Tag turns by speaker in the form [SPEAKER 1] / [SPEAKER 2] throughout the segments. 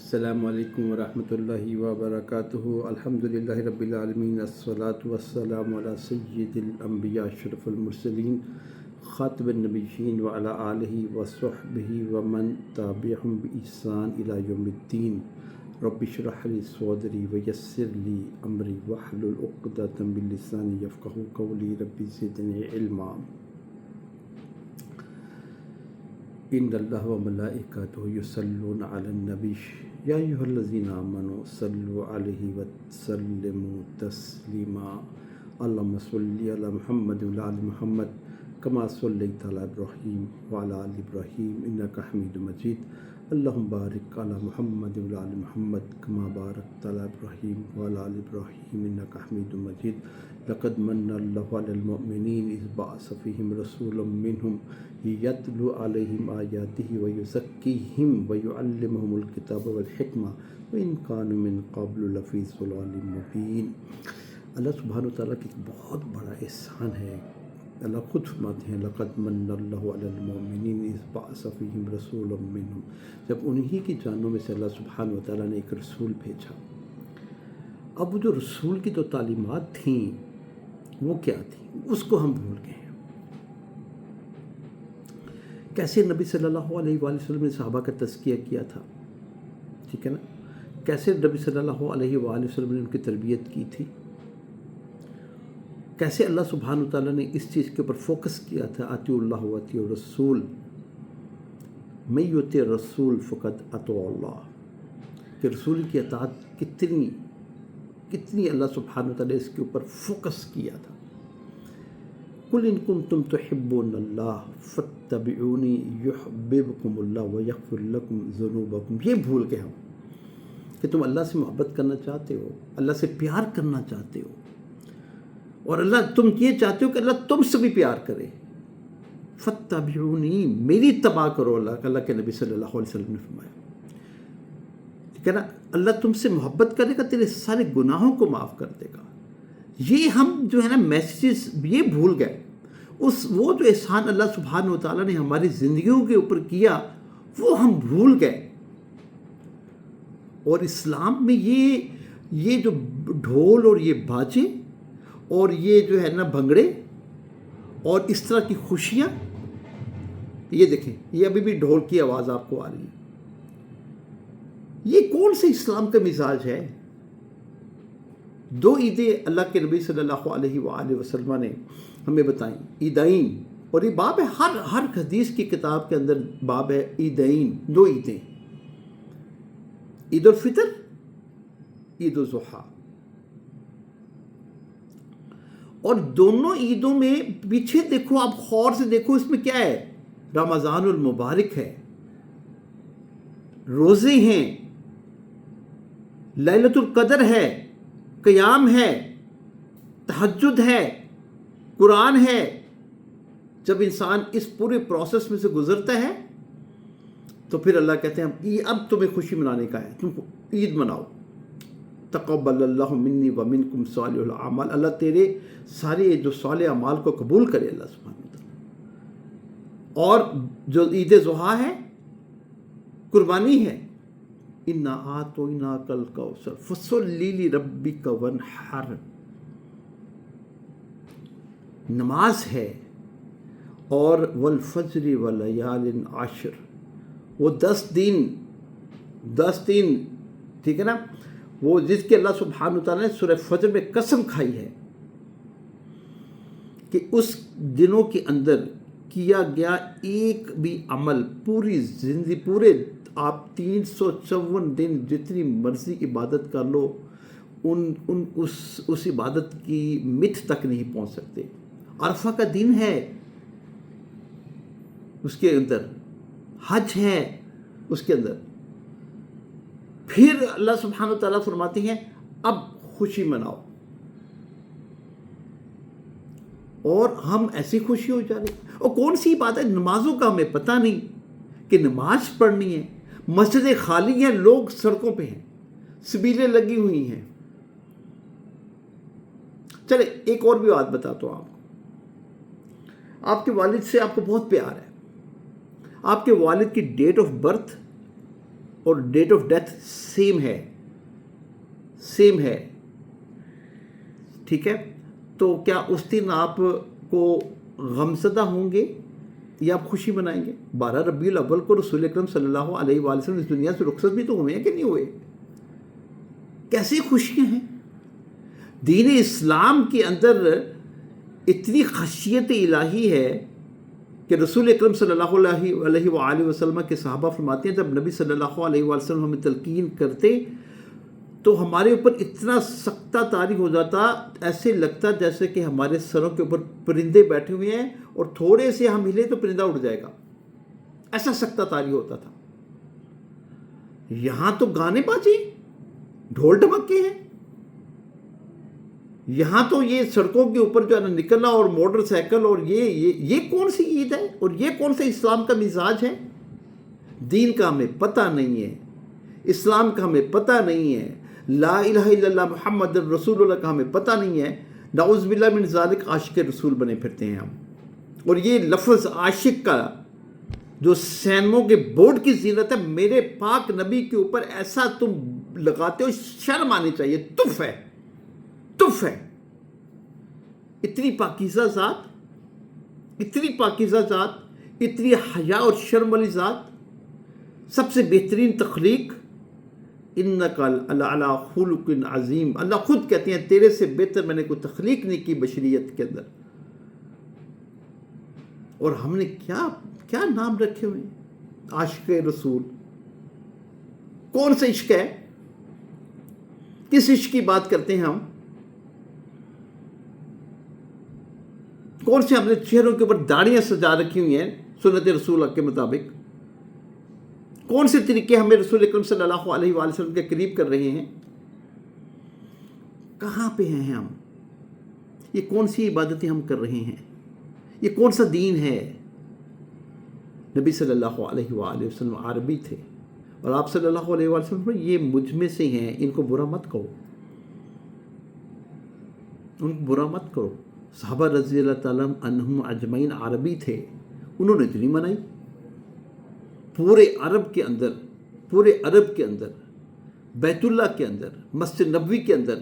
[SPEAKER 1] السلام علیکم ورحمۃ اللہ وبرکاتہ۔ الحمدللہ رب العالمین، الصلاۃ والسلام علی سید الانبیاء اشرف المرسلین خاتم النبیین وعلی آلہ وصحبہ ومن تابعہم بإحسان الی یوم الدین۔ رب اشرح لی صدری ویسر لی امری واحلل عقدۃ من لسانی یفقہوا قولی، رب زدنی علما۔ ان اللہ و ملائکتہ یصلون علی النبی یا ایھا الذین آمنوا صلوا علیہ وسلموا تسلیما۔ اللہم صلی علی محمد وعلی آل محمد کما صلیت علی ابراہیم وعلی آل ابراہیم انک حمید مجید۔ اللہم بارک علی محمد وعلی آل محمد کما بارکت علی ابراہیم وعلی آل ابراہیم انک حمید مجید۔ لقد من اللہ علی المؤمنین اذ بعث فیہم رسولا منہم یتلو علیہم آیاتہ ویزکیہم ویعلمہم الکتاب والحکمہ وإن كانوا من قبل لفی ضلال مبین۔ اللہ سبحانہ وتعالیٰ کی ایک بہت بڑا احسان ہے۔ اللہ خود فرماتے ہیں لقد من اللہ علی المؤمنین اذ بعث فیہم رسولا منہم، جب انہی کی جانوں میں سے اللہ سبحانہ وتعالیٰ نے ایک رسول بھیجا۔ اب وہ جو رسول کی جو تعلیمات تھیں وہ کیا تھیں، اس کو ہم بھول گئے ہیں۔ کیسے نبی صلی اللہ علیہ وآلہ وسلم نے صحابہ کا تزکیہ کیا تھا، ٹھیک ہے نا، کیسے نبی صلی اللہ علیہ وآلہ وسلم نے ان کی تربیت کی تھی، کیسے اللہ سبحانہ وتعالیٰ نے اس چیز کے اوپر فوکس کیا تھا، اطیعوا اللہ واطیعوا الرسول، من یطع الرسول فقد اطاع اللہ، کہ رسول کی اطاعت کتنی اللہ سبحانہ وتعالیٰ نے اس کے اوپر فوکس کیا تھا۔ قل ان کنتم تحبون اللہ فاتبعونی یحببکم اللہ ویغفر لکم ذنوبکم۔ یہ بھول گئے ہم کہ تم اللہ سے محبت کرنا چاہتے ہو، اللہ سے پیار کرنا چاہتے ہو، اور اللہ تم یہ چاہتے ہو کہ اللہ تم سے بھی پیار کرے۔ فاتبعونی، میری اتباع کرو، اللہ کے نبی صلی اللہ علیہ وسلم نے فرمایا، ٹھیک ہے نا، اللہ تم سے محبت کرے گا، تیرے سارے گناہوں کو معاف کر دے گا۔ یہ ہم جو ہے نا میسیجز یہ بھول گئے، وہ جو احسان اللہ سبحانہ وتعالیٰ نے ہماری زندگیوں کے اوپر کیا وہ ہم بھول گئے۔ اور اسلام میں یہ جو ڈھول اور یہ باجے اور یہ جو ہے نا بھنگڑے اور اس طرح کی خوشیاں، یہ دیکھیں، یہ ابھی بھی ڈھول کی آواز آپ کو آ رہی ہے، یہ کون سے اسلام کا مزاج ہے؟ دو عیدیں اللہ کے نبی صلی اللہ علیہ وآلہ وسلم نے ہمیں بتائیں، عیدین، اور یہ باب ہے ہر حدیث کی کتاب کے اندر باب ہے عیدین، دو عیدیں، عید الفطر، عید الاضحیٰ، اور دونوں عیدوں میں پیچھے دیکھو، آپ غور سے دیکھو، اس میں کیا ہے؟ رمضان المبارک ہے، روزے ہیں، لیلۃ القدر ہے، قیام ہے، تہجد ہے، قرآن ہے۔ جب انسان اس پورے پروسیس میں سے گزرتا ہے تو پھر اللہ کہتے ہیں اب تمہیں خوشی منانے کا ہے، تم عید مناؤ۔ تقبل اللہ منی ومنکم صالح الاعمال، اللہ تیرے سارے جو صالح اعمال کو قبول کرے اللہ سبحانہ وتعالیٰ۔ اور جو عید ضحیٰ ہے، قربانی ہے، انا اعطیناک الکوثر فصلی لربک وانحر، نماز ہے، اور والفجر ولیال عشر، وہ 10 دن، ٹھیک ہے نا، وہ جس کے اللہ سبحانہ وتعالیٰ نے سورہ فجر میں قسم کھائی ہے کہ اس دنوں کے اندر کیا گیا ایک بھی عمل، پوری زندگی، پورے آپ 354 دن جتنی مرضی عبادت کر لو، اس عبادت کی مٹھ تک نہیں پہنچ سکتے۔ عرفہ کا دن ہے، اس کے اندر حج ہے، اس کے اندر پھر اللہ سبحانہ وتعالیٰ فرماتے ہیں اب خوشی مناؤ، اور ہم ایسی خوشی ہو جا رہی، اور کون سی بات ہے، نمازوں کا ہمیں پتہ نہیں کہ نماز پڑھنی ہے، مسجدیں خالی ہیں، لوگ سڑکوں پہ ہیں، سبیلیں لگی ہوئی ہیں۔ چلے ایک اور بھی بات بتاتا ہوں آپ کو، آپ کے والد سے آپ کو بہت پیار ہے، آپ کے والد کی ڈیٹ آف برتھ اور ڈیٹ آف ڈیتھ سیم ہے. ٹھیک ہے، تو کیا اس دن آپ کو غمزدہ ہوں گے یا آپ خوشی منائیں گے؟ 12 ربیع الاول کو رسول اکرم صلی اللہ علیہ وآلہ وسلم اس دنیا سے رخصت بھی تو ہوئے ہیں کہ نہیں ہوئے؟ کیسی خوشیاں ہیں. دین اسلام کے اندر اتنی خشیت الہی ہے کہ رسول اکرم صلی اللہ علیہ وآلہ وسلم کے صحابہ فرماتے ہیں جب نبی صلی اللہ علیہ وآلہ وسلم ہمیں تلقین کرتے تو ہمارے اوپر اتنا سکتہ طاری ہو جاتا، ایسے لگتا جیسے کہ ہمارے سروں کے اوپر پرندے بیٹھے ہوئے ہیں اور تھوڑے سے ہم ہلے تو پرندہ اڑ جائے گا، ایسا سکتہ طاری ہوتا تھا. یہاں تو گانے بازی، ڈھول ڈھمکے ہیں. یہاں تو یہ سڑکوں کے اوپر جو ہے نا نکلنا اور موٹر سائیکل، اور یہ کون سی عید ہے اور یہ کون سا اسلام کا مزاج ہے؟ دین کا ہمیں پتہ نہیں ہے، اسلام کا ہمیں پتہ نہیں ہے، لا الہ الا اللہ محمد رسول اللہ کا ہمیں پتہ نہیں ہے. نعوذ باللہ من ذالک عاشق رسول بنے پھرتے ہیں ہم. اور یہ لفظ عاشق کا جو سینموں کے بورڈ کی زینت ہے، میرے پاک نبی کے اوپر ایسا تم لگاتے ہو، شرم آنی چاہیے. تف ہے. اتنی پاکیزہ ذات، اتنی حیا اور شرم والی ذات، سب سے بہترین تخلیق. انک لعلی خلق عظیم. اللہ خود کہتے ہیں تیرے سے بہتر میں نے کوئی تخلیق نہیں کی بشریت کے اندر. اور ہم نے کیا نام رکھے ہوئے ہیں؟ عاشق رسول. کون سا عشق ہے؟ کس عشق کی بات کرتے ہیں ہم؟ کون سے ہم نے چہروں کے اوپر داڑیاں سجا رکھی ہوئی ہیں سنت رسول اللہ کے مطابق؟ کون سے طریقے ہمیں رسول اکرم صلی اللہ علیہ وآلہ وسلم کے قریب کر رہے ہیں؟ کہاں پہ ہیں ہم؟ یہ کون سی عبادتیں ہم کر رہے ہیں؟ یہ کون سا دین ہے؟ نبی صلی اللہ علیہ وآلہ وسلم عربی تھے، اور آپ صلی اللہ علیہ وآلہ وسلم یہ مجھ میں سے ہیں، ان کو برا مت کہو، ان کو برا مت کرو. صحابہ رضی اللہ تعالیٰ عنہم اجمعین عربی تھے، انہوں نے تو نہیں منائی. پورے عرب کے اندر بیت اللہ کے اندر مسجد نبوی کے اندر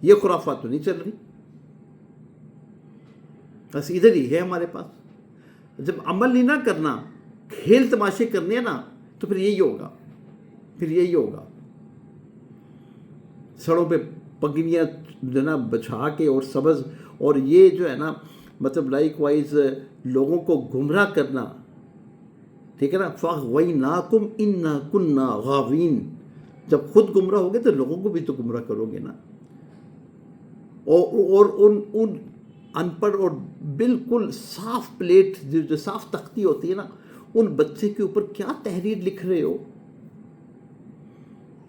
[SPEAKER 1] یہ خرافات تو نہیں چل رہی، بس ادھر ہی ہے ہمارے پاس. جب عمل نہیں نہ کرنا، کھیل تماشے کرنے ہیں نا، تو پھر یہی ہوگا. سڑوں پہ پگڑیاں جو ہے نا بچھا کے اور سبز، اور یہ جو ہے نا مطلب لائک وائز لوگوں کو گمراہ کرنا. ٹھیک ہے نا، فَأَغْوَيْنَاكُمْ إِنَّا كُنَّا غَاوِينَ. جب خود گمراہ ہوگے تو لوگوں کو بھی تو گمراہ کرو گے نا. اور ان ان پڑھ اور بالکل صاف پلیٹ جو صاف تختی ہوتی ہے نا، ان بچے کے اوپر کیا تحریر لکھ رہے ہو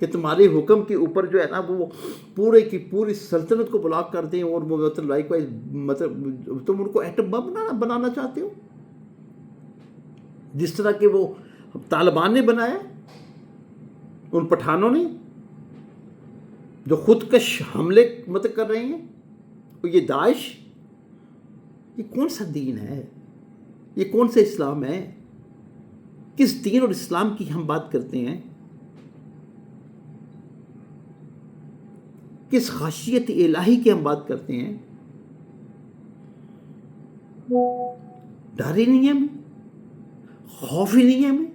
[SPEAKER 1] کہ تمہارے حکم کے اوپر جو ہے نا وہ پورے کی پوری سلطنت کو بلاک کر دیں، اور وہ مطلب لائک وائز مطلب تم ان کو ایٹم بم بنانا چاہتے ہو، جس طرح کہ وہ طالبان نے بنایا، ان پٹھانوں نے جو خودکش حملے مطلب کر رہے ہیں. اور یہ داعش، یہ کون سا دین ہے؟ یہ کون سا اسلام ہے؟ کس دین اور اسلام کی ہم بات کرتے ہیں؟ کس خشیت الہی کی ہم بات کرتے ہیں؟ ڈر ہی نہیں ہے ہمیں، خوف ہی نہیں ہے ہمیں.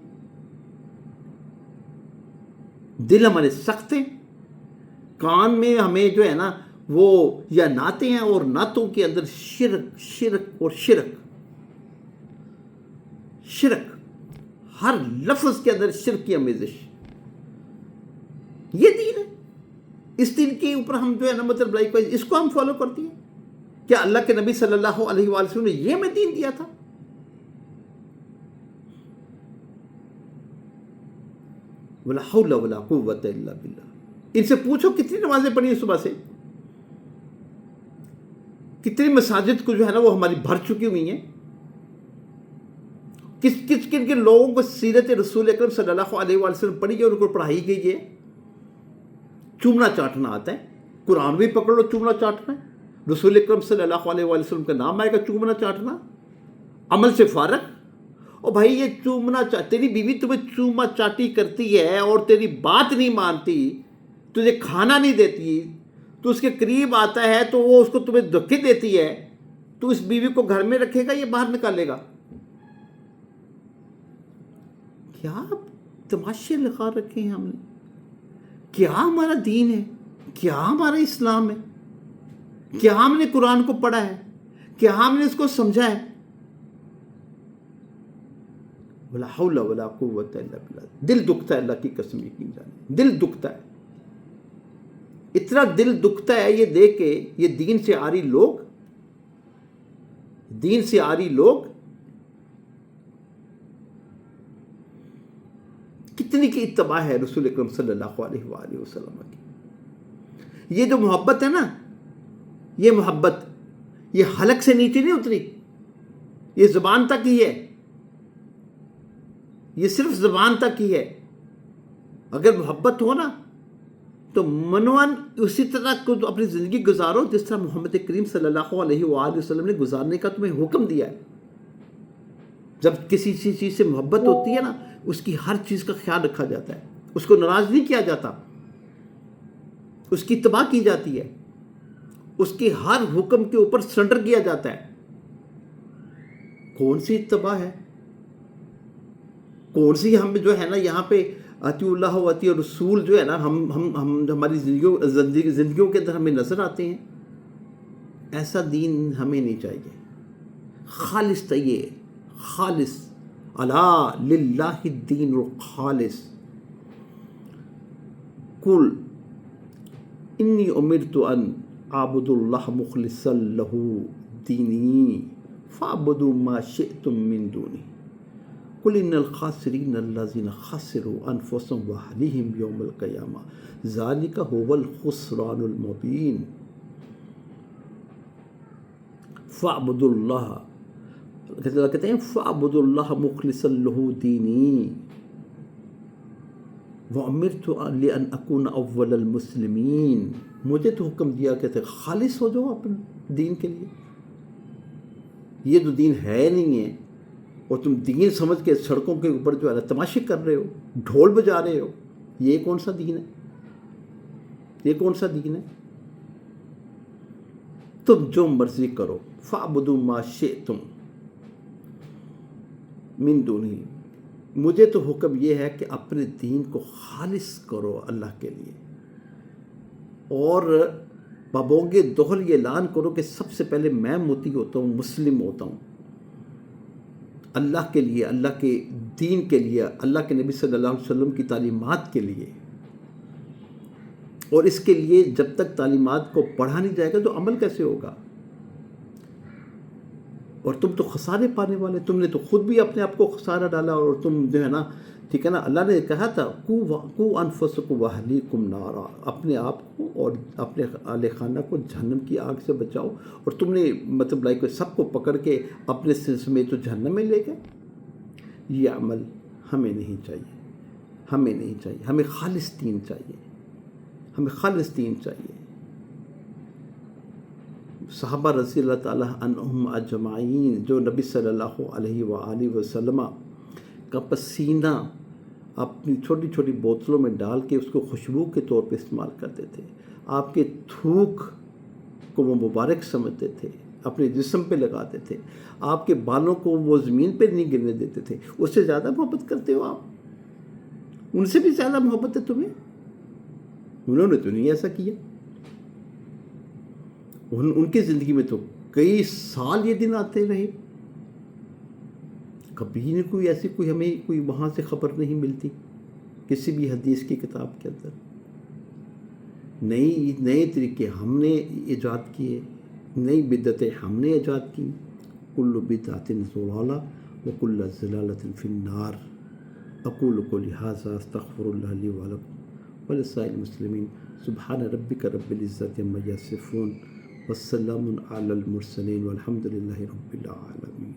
[SPEAKER 1] دل ہمارے سخت ہیں، کان میں ہمیں جو ہے نا وہ یا نعتیں ہیں، اور نعتوں کے اندر شرک، ہر لفظ کے اندر شرک کی آمیزش. یہ دین ہے. اس دین کے اوپر ہم جو ہے نا مطلب لائک وائز اس کو ہم فالو کرتے ہیں. کیا اللہ کے نبی صلی اللہ علیہ وآلہ وسلم نے یہ ہمیں دین دیا تھا؟ ولا حول ولا قوت الا باللہ. ان سے پوچھو کتنی نمازیں پڑھی ہیں صبح سے، کتنی مساجد کو جو ہے نا وہ ہماری بھر چکی ہوئی ہیں. کن کے لوگوں کو سیرت رسول اکرم صلی اللہ علیہ وآلہ وسلم پڑھی ہے اور ان کو پڑھائی گئی ہے. چومنا چاٹنا آتا ہے، قرآن بھی پکڑ لو چومنا چاٹنا ہے. رسول اکرم صلی اللہ علیہ وآلہ وسلم کا نام آئے گا چومنا چاٹنا. عمل سے فارغ، اور بھائی یہ تیری بیوی تمہیں چوما چاٹی کرتی ہے اور تیری بات نہیں مانتی، تجھے کھانا نہیں دیتی، تو اس کے قریب آتا ہے تو وہ اس کو تمہیں دھکے دیتی ہے، تو اس بیوی کو گھر میں رکھے گا یا باہر نکالے گا؟ کیا تماشے لگا رکھے ہیں ہم نے؟ کیا ہمارا دین ہے؟ کیا ہمارا اسلام ہے؟ کیا ہم نے قرآن کو پڑھا ہے؟ کیا ہم نے اس کو سمجھا ہے؟ ولا حول ولا قوت الا باللہ. دل دکھتا ہے، اللہ کی قسم یقین جانے دل دکھتا ہے، اتنا دل دکھتا ہے یہ دیکھ کے. یہ دین سے آری لوگ کتنی کی اتباع ہے رسول اکرم صلی اللہ علیہ وآلہ وسلم کی. یہ جو محبت ہے نا، یہ محبت یہ حلق سے نیچے نہیں اتری، یہ زبان تک ہی ہے، یہ صرف زبان تک ہی ہے. اگر محبت ہو نا تو منوان اسی طرح کو اپنی زندگی گزارو جس طرح محمد کریم صلی اللہ علیہ وآلہ وسلم نے گزارنے کا تمہیں حکم دیا ہے. جب کسی چیز سے محبت ہوتی ہے نا، اس کی ہر چیز کا خیال رکھا جاتا ہے، اس کو ناراض نہیں کیا جاتا، اس کی اتباع کی جاتی ہے، اس کے ہر حکم کے اوپر سرنڈر کیا جاتا ہے. کون سی اتباع ہے؟ کون سی ہم جو ہے نا یہاں پہ اطیع اللہ و اطیع رسول جو ہے نا ہم ہماری زندگیوں کے اندر ہمیں نظر آتے ہیں؟ ایسا دین ہمیں نہیں چاہیے. خالص چاہیے، خالص. الا للہ الدین الخالص. قل انی امرت ان اعبد اللہ مخلصا لہ دینی فاعبدوا ما شئتم من دونی. قل ان الخاسرین الذین خسروا انفسهم واہلیہم یوم القیامہ ذالک هو الخسران المبین. فاعبدوا اللہ، کہتے ہیں فاعبدوا اللہ مخلصا لہ دینی وامرت لان اکون اول المسلمین. مجھے تو حکم دیا کہ خالص ہو جاؤ اپنے دین کے لیے. یہ تو دین ہے نہیں ہے، اور تم دین سمجھ کے سڑکوں کے اوپر جو ہے تماشے کر رہے ہو، ڈھول بجا رہے ہو. یہ کون سا دین ہے؟ یہ کون سا دین ہے؟ تم جو مرضی کرو. فاعبدوا ما شئتم من دونہ. مجھے تو حکم یہ ہے کہ اپنے دین کو خالص کرو اللہ کے لیے، اور بابونگ دہل یہ اعلان کرو کہ سب سے پہلے میں موتی ہوتا ہوں، مسلم ہوتا ہوں اللہ کے لیے، اللہ کے دین کے لیے، اللہ کے نبی صلی اللہ علیہ وسلم کی تعلیمات کے لیے. اور اس کے لیے جب تک تعلیمات کو پڑھا نہیں جائے گا تو عمل کیسے ہوگا؟ اور تم تو خسارے پانے والے، تم نے تو خود بھی اپنے آپ کو خسارہ ڈالا. اور تم جو ہے نا، ٹھیک ہے نا، اللہ نے کہا تھا کو انفسکم واہلیکم نارا، اپنے آپ کو اور اپنے اہل خانہ کو جہنم کی آگ سے بچاؤ. اور تم نے مطلب لائک سب کو پکڑ کے اپنے سلسلے میں تو جہنم میں لے گئے. یہ عمل ہمیں نہیں چاہیے، ہمیں نہیں چاہیے. ہمیں خالص دین چاہیے، ہمیں خالص دین چاہیے. صحابہ رضی اللہ تعالیٰ عنہم اجمعین جو نبی صلی اللہ علیہ وآلہ وسلم کا پسینہ اپنی چھوٹی چھوٹی بوتلوں میں ڈال کے اس کو خوشبو کے طور پہ استعمال کرتے تھے. آپ کے تھوک کو وہ مبارک سمجھتے تھے، اپنے جسم پہ لگاتے تھے. آپ کے بالوں کو وہ زمین پہ نہیں گرنے دیتے تھے. اس سے زیادہ محبت کرتے ہو آپ؟ ان سے بھی زیادہ محبت ہے تمہیں؟ انہوں نے تو نہیں ایسا کیا. ان کی زندگی میں تو کئی سال یہ دن آتے رہے، کبھی نہیں کوئی ایسی ہمیں کوئی وہاں سے خبر نہیں ملتی کسی بھی حدیث کی کتاب کے اندر. نئے طریقے ہم نے ایجاد کیے، نئی بدعتیں ہم نے ایجاد کی. کل بدعۃ ضلالہ وکل ضلالۃ فی النار. اقول قولی ھذا استغفر اللہ لی ولکم ولسائر المسلمین. سبحان ربک رب العزۃ عما یصفون والسلام علی المرسلین والحمد للہ رب العالمین.